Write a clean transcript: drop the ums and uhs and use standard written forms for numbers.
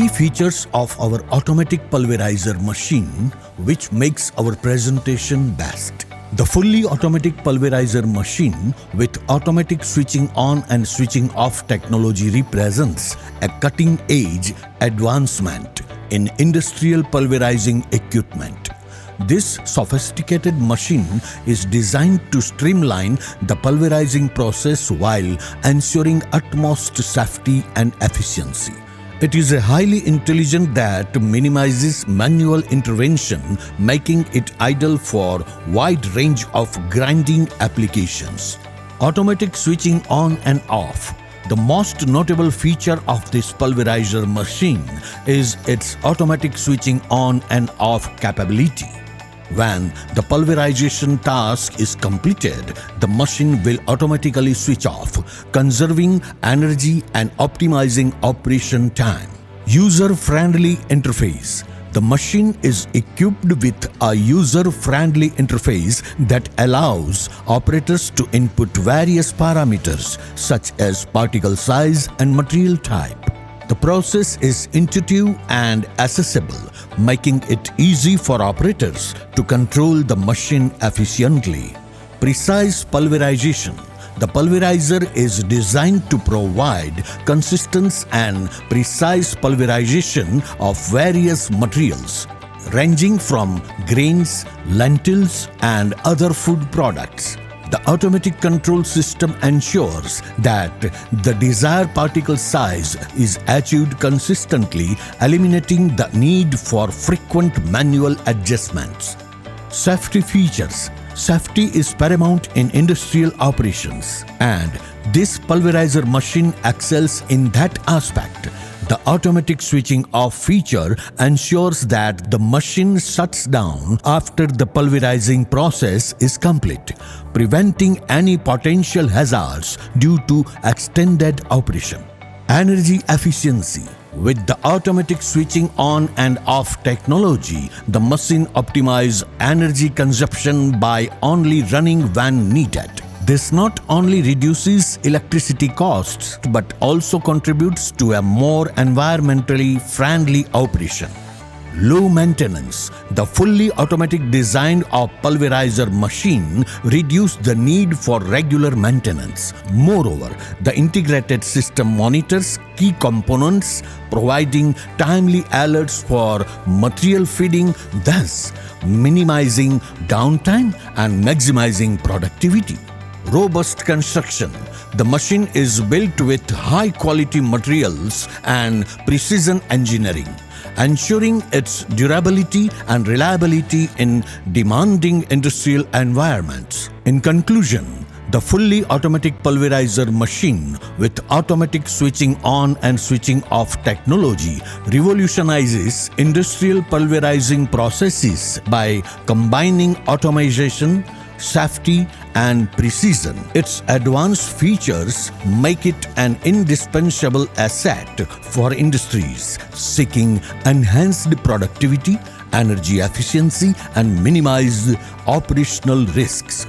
Key features of our automatic pulverizer machine which makes our presentation best. The fully automatic pulverizer machine with automatic switching on and switching off technology represents a cutting-edge advancement in industrial pulverizing equipment. This sophisticated machine is designed to streamline the pulverizing process while ensuring utmost safety and efficiency. It is a highly intelligent that minimizes manual intervention, making it ideal for wide range of grinding applications. Automatic switching on and off. The most notable feature of this pulverizer machine is its automatic switching on and off capability. When the pulverization task is completed, the machine will automatically switch off, conserving energy and optimizing operation time. User-friendly interface. The machine is equipped with a user-friendly interface that allows operators to input various parameters such as particle size and material type. The process is intuitive and accessible, making it easy for operators to control the machine efficiently. Precise pulverization. The pulverizer is designed to provide consistent and precise pulverization of various materials, ranging from grains, lentils, and other food products. The automatic control system ensures that the desired particle size is achieved consistently, eliminating the need for frequent manual adjustments. Safety features. Safety is paramount in industrial operations, and this pulverizer machine excels in that aspect. The automatic switching off feature ensures that the machine shuts down after the pulverizing process is complete, preventing any potential hazards due to extended operation. Energy efficiency. With the automatic switching on and off technology, the machine optimizes energy consumption by only running when needed. This not only reduces electricity costs but also contributes to a more environmentally friendly operation. Low maintenance. The fully automatic design of pulverizer machine reduces the need for regular maintenance. Moreover, the integrated system monitors key components, providing timely alerts for material feeding, thus minimizing downtime and maximizing productivity. Robust construction. The machine is built with high-quality materials and precision engineering, ensuring its durability and reliability in demanding industrial environments. In conclusion, the fully automatic pulverizer machine with automatic switching on and switching off technology revolutionizes industrial pulverizing processes by combining automation, safety, and precision. Its advanced features make it an indispensable asset for industries seeking enhanced productivity, energy efficiency, and minimized operational risks.